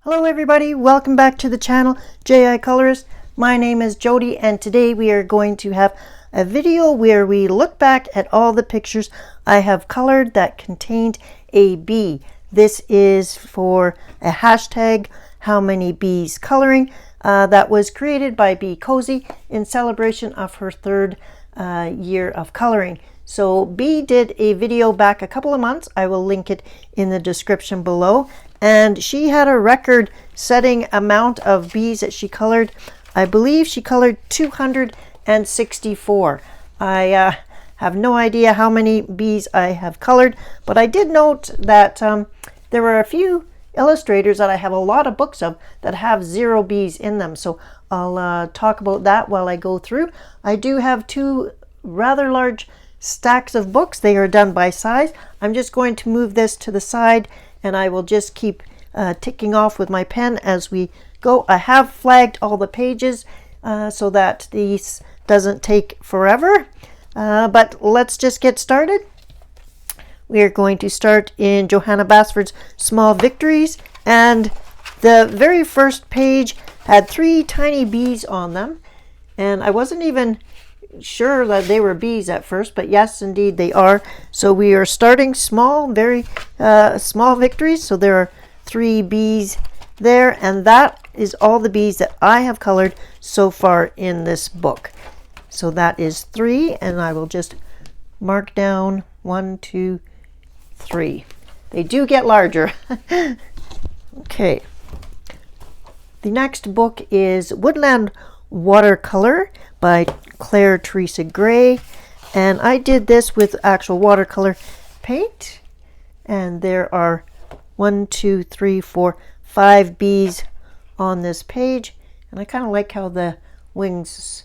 Hello everybody, welcome back to the channel J.I. Colorist. My name is Jody and today we are going to have a video where we look back at all the pictures I have colored that contained a bee. This is for a hashtag howmanybeescoloring that was created by Bee Cozy in celebration of her third year of coloring. So Bee did a video back a couple of months. I will link it in the description below. And she had a record-setting amount of bees that she colored. I believe she colored 264. I have no idea how many bees I have colored, but I did note that there were a few illustrators that I have a lot of books of that have 0 bees in them. So I'll talk about that while I go through. I do have 2 rather large stacks of books. They are done by size. I'm just going to move this to the side and I will just keep ticking off with my pen as we go. I have flagged all the pages so that these doesn't take forever. But let's just get started. We are going to start in Johanna Basford's Small Victories, and the very first page had 3 tiny bees on them, and I wasn't even sure that they were bees at first, but yes, indeed they are. So we are starting small, very small victories. So there are 3 bees there, and that is all the bees that I have colored so far in this book. So that is 3, and I will just mark down 1, 2, 3. They do get larger. Okay. The next book is Woodland Watercolor by Claire Teresa Gray, and I did this with actual watercolor paint, and there are 1, 2, 3, 4, 5 bees on this page, and I kind of like how the wings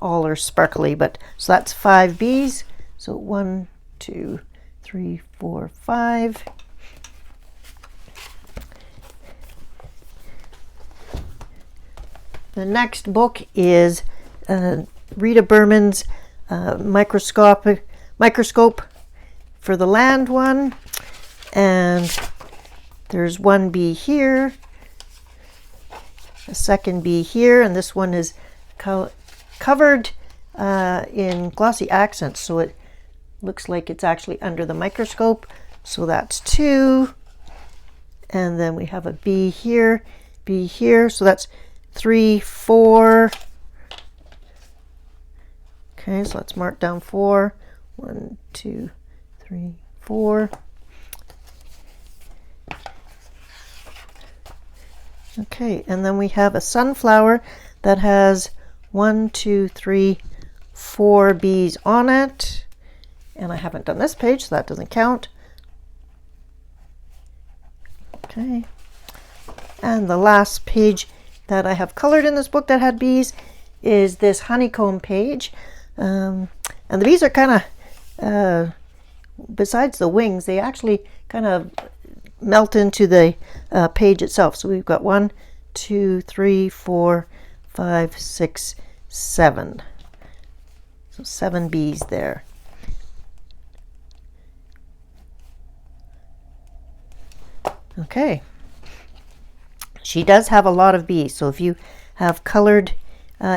all are sparkly, but so that's 5 bees. So 1, 2, 3, 4, 5. The next book is Rita Berman's microscope for the land one, and there's 1 bee here, a second bee here, and this one is covered in glossy accents, so it looks like it's actually under the microscope. So that's 2, and then we have a bee here, so that's 3, 4. Okay, so let's mark down 4. 1, 2, 3, 4. Okay, and then we have a sunflower that has 1, 2, 3, 4 bees on it. And I haven't done this page, so that doesn't count. Okay. And the last page that I have colored in this book that had bees is this honeycomb page. And the bees are kind of, besides the wings, they actually kind of melt into the page itself. So we've got 1, 2, 3, 4, 5, 6, 7. So 7 bees there. Okay. She does have a lot of bees, so if you have colored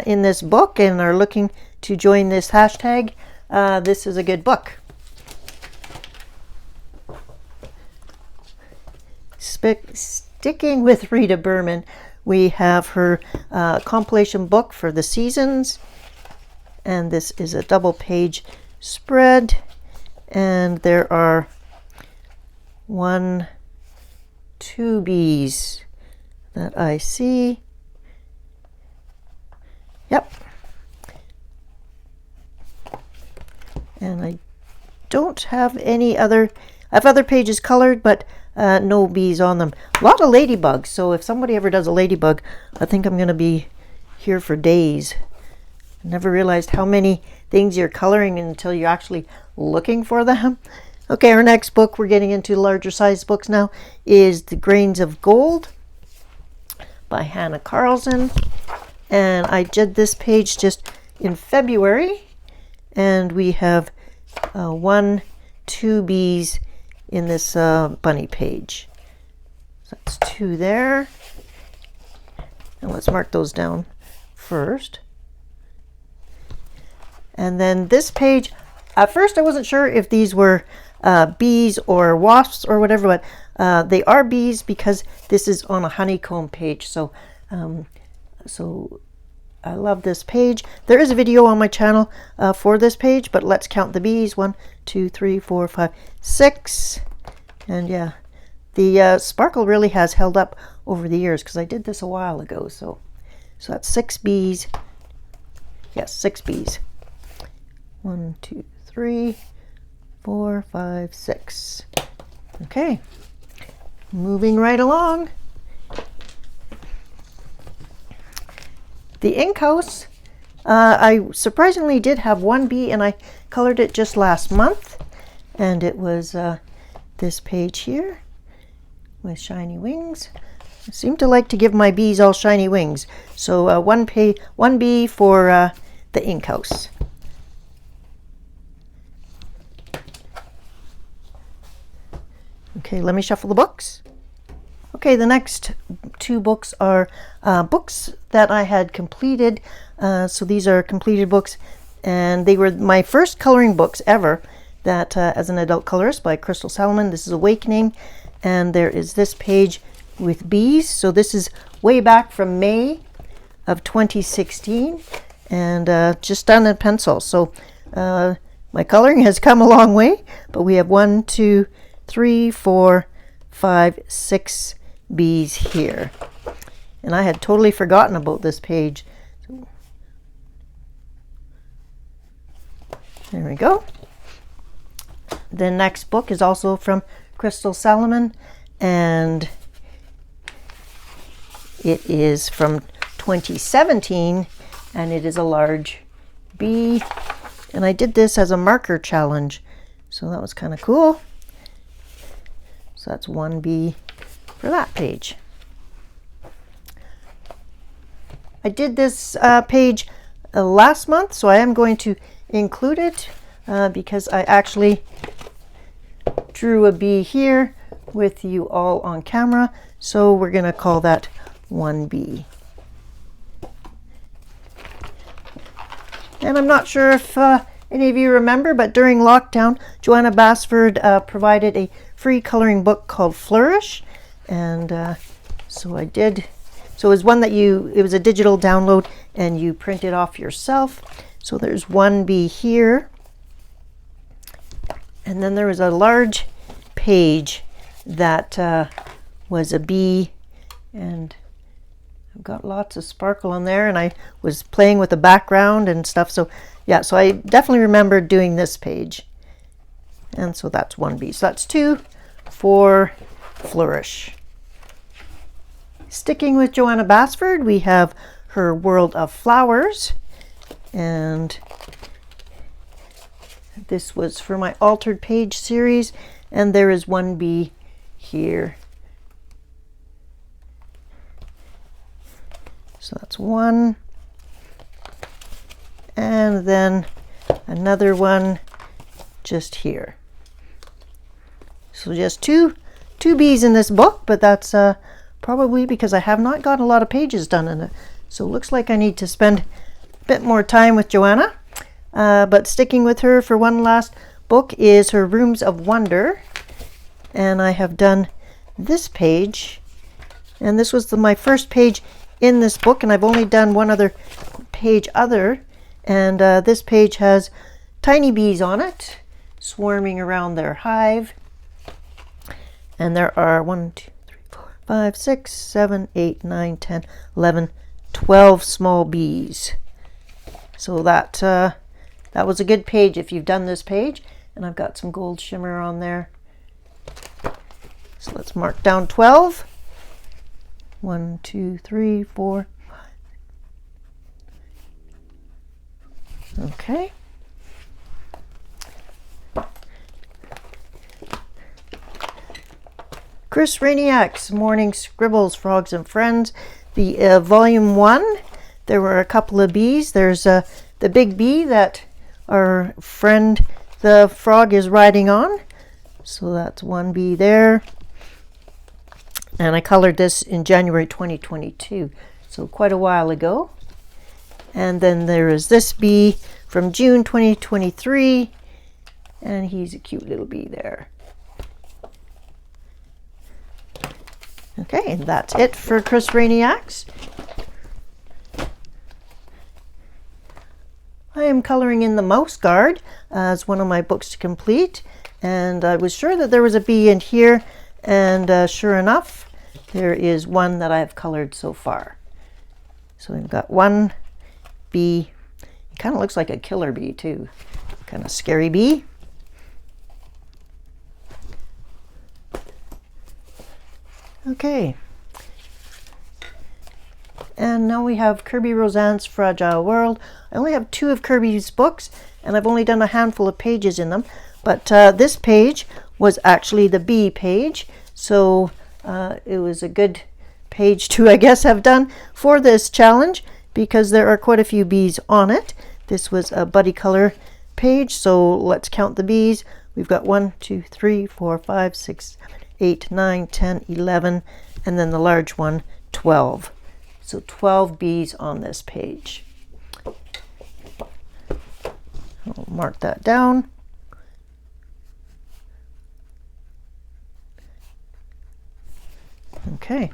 in this book and are looking to join this hashtag, this is a good book. Sticking with Rita Berman, we have her compilation book for the seasons, and this is a double page spread, and there are 1, 2 bees that I see. Yep. And I don't have any other, I have other pages colored, but no bees on them. A lot of ladybugs, so if somebody ever does a ladybug, I think I'm going to be here for days. I never realized how many things you're coloring until you're actually looking for them. Okay, our next book, we're getting into larger size books now, is The Grains of Gold by Hannah Carlson. And I did this page just in February, and we have 1, 2 bees in this bunny page. So that's 2 there. And let's mark those down first. And then this page, at first I wasn't sure if these were bees or wasps or whatever, but they are bees because this is on a honeycomb page. So so I love this page. There is a video on my channel for this page, but let's count the bees. 1, 2, 3, 4, 5, 6. And yeah, the sparkle really has held up over the years because I did this a while ago. So that's 6 bees. Yes, 6 bees. 1, 2, 3, 4, 5, 6. Okay, moving right along. The inkos, I surprisingly did have 1 bee, and I colored it just last month, and it was this page here with shiny wings. I seem to like to give my bees all shiny wings, so 1 bee for the inkos. Okay, let me shuffle the books. Okay, the next 2 books are books that I had completed. So these are completed books, and they were my first coloring books ever that as an adult colorist by Crystal Salomon. This is Awakening, and there is this page with bees. So this is way back from May of 2016, and just done in pencil. So my coloring has come a long way, but we have 1, 2, 3, 4, 5, 6 bees here, and I had totally forgotten about this page. There we go. The next book is also from Crystal Salomon, and it is from 2017, and it is a large bee, and I did this as a marker challenge, so that was kind of cool. So that's 1 bee for that page. I did this page last month, so I am going to include it because I actually drew a bee here with you all on camera. So we're going to call that 1 bee. And I'm not sure if any of you remember, but during lockdown, Joanna Basford provided a free coloring book called Flourish, and so I did. So it was one that it was a digital download, and you print it off yourself. So there's 1 bee here, and then there was a large page that was a bee, and I've got lots of sparkle on there, and I was playing with the background and stuff. So yeah, so I definitely remember doing this page. And so that's 1 bee. So that's 2 for Flourish. Sticking with Joanna Basford, we have her World of Flowers. And this was for my Altered Page series. And there is 1 bee here. So that's 1. And then another one just here. So just two bees in this book, but that's probably because I have not got a lot of pages done in it. So it looks like I need to spend a bit more time with Joanna. But sticking with her for one last book is her Rooms of Wonder. And I have done this page. And this was my first page in this book, and I've only done one other page and this page has tiny bees on it swarming around their hive, and there are 1, 2, 3, 4, 5, 6, 7, 8, 9, 10, 11, 12 small bees. So that was a good page if you've done this page, and I've got some gold shimmer on there. So let's mark down 12. 1, 2, 3, 4, 5. Okay. Chris Rainiak's Morning Scribbles, Frogs and Friends. The volume 1, there were a couple of bees. There's the big bee that our friend the frog is riding on. So that's 1 bee there. And I colored this in January 2022. so quite a while ago. And then there is this bee from June 2023, and he's a cute little bee there. Okay, and that's it for Chris Rainiak's. I am coloring in the Mouse Guard as one of my books to complete, and I was sure that there was a bee in here, and sure enough, there is one that I've colored so far. So we've got one bee. It kind of looks like a killer bee too, kind of scary bee. Okay, and now we have Kirby Roseanne's Fragile World. I only have 2 of Kirby's books, and I've only done a handful of pages in them, but this page was actually the bee page, so it was a good page to, I guess, have done for this challenge, because there are quite a few bees on it. This was a buddy color page, so let's count the bees. We've got 1, 2, 3, 4, 5, 6, 8, 9, 10, 11, and then the large one, 12. So 12 bees on this page. I'll mark that down. Okay.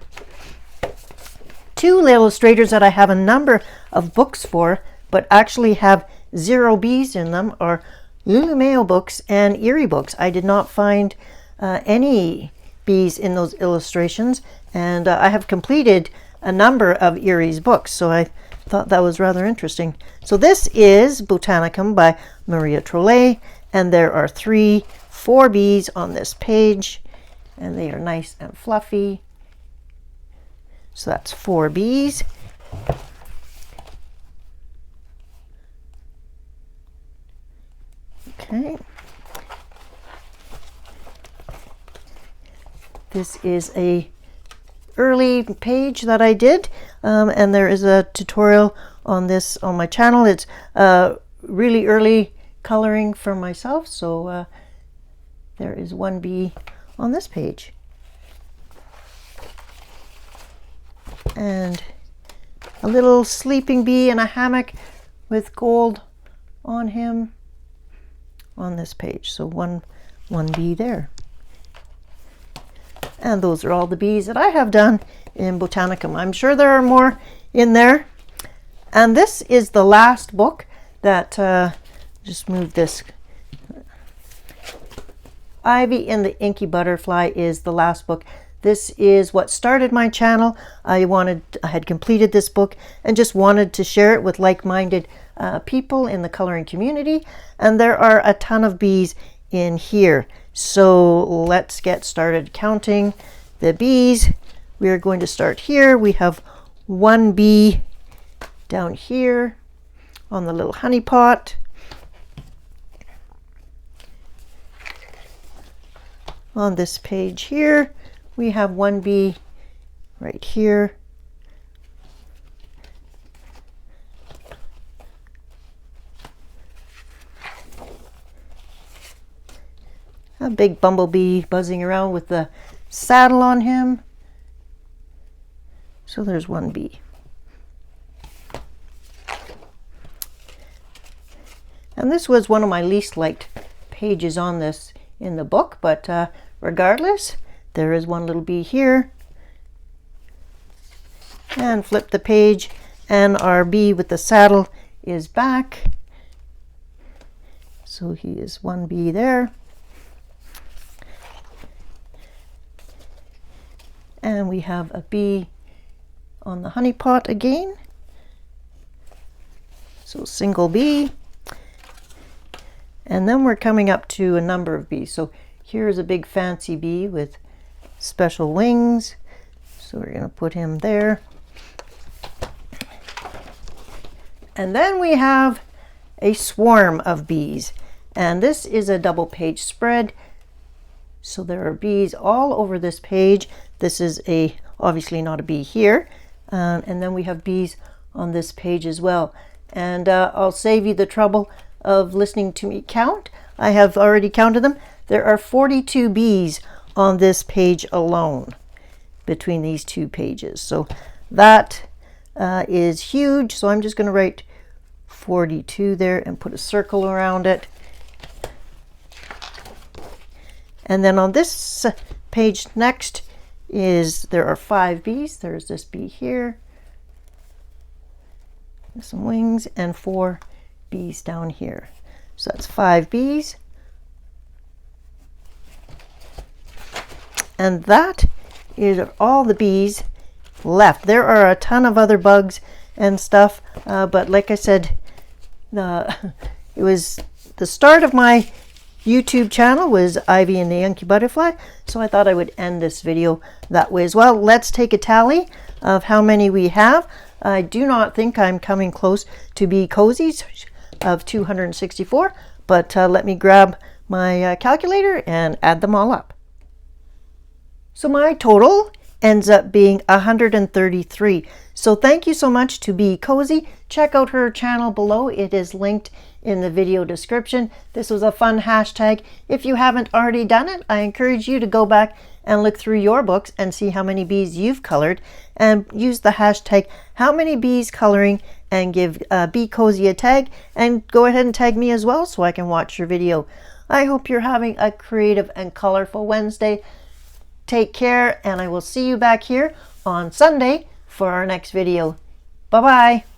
2 illustrators that I have a number of books for, but actually have 0 bees in them, are Lulu Mayo books and Erie books. I did not find any bees in those illustrations, and I have completed a number of Erie's books, so I thought that was rather interesting. So this is Botanicum by Maria Trollet, and there are 4 bees on this page, and they are nice and fluffy. So that's 4 bees. Okay. This is a early page that I did, and there is a tutorial on this on my channel. It's really early coloring for myself, so there is 1 bee on this page. And a little sleeping bee in a hammock with gold on him on this page. So one bee there. And those are all the bees that I have done in Botanicum. I'm sure there are more in there. And this is the last book that, just move this. Ivy and the Inky Butterfly is the last book. This is what started my channel. I had completed this book and just wanted to share it with like-minded people in the coloring community. And there are a ton of bees in here. So let's get started counting the bees. We are going to start here. We have 1 bee down here on the little honey pot. On this page here, we have 1 bee right here. A big bumblebee buzzing around with the saddle on him. So there's 1 bee. And this was one of my least liked pages on this in the book, but regardless, there is 1 little bee here. And flip the page, and our bee with the saddle is back. So he is 1 bee there. And we have a bee on the honey pot again. So single bee. And then we're coming up to a number of bees. So here's a big fancy bee with special wings. So we're going to put him there. And then we have a swarm of bees. And this is a double page spread. So there are bees all over this page. This is obviously not a bee here. And then we have bees on this page as well. And I'll save you the trouble of listening to me count. I have already counted them. There are 42 bees on this page alone between these 2 pages. So that is huge, so I'm just going to write 42 there and put a circle around it. And then on this page next there are 5 bees. There's this bee here, some wings, and 4 bees down here. So that's 5 bees. And that is all the bees left. There are a ton of other bugs and stuff, but like I said, it was the start of my YouTube channel was Ivy and the Inky Butterfly, so I thought I would end this video that way as well. Let's take a tally of how many we have. I do not think I'm coming close to Bee Cozies of 264, but let me grab my calculator and add them all up. So my total ends up being 133. So thank you so much to Bee Cozy. Check out her channel below. It is linked in the video description. This was a fun hashtag. If you haven't already done it, I encourage you to go back and look through your books and see how many bees you've colored, and use the hashtag howmanybeescoloring and give Bee Cozy a tag, and go ahead and tag me as well so I can watch your video. I hope you're having a creative and colorful Wednesday. Take care, and I will see you back here on Sunday for our next video. Bye-bye.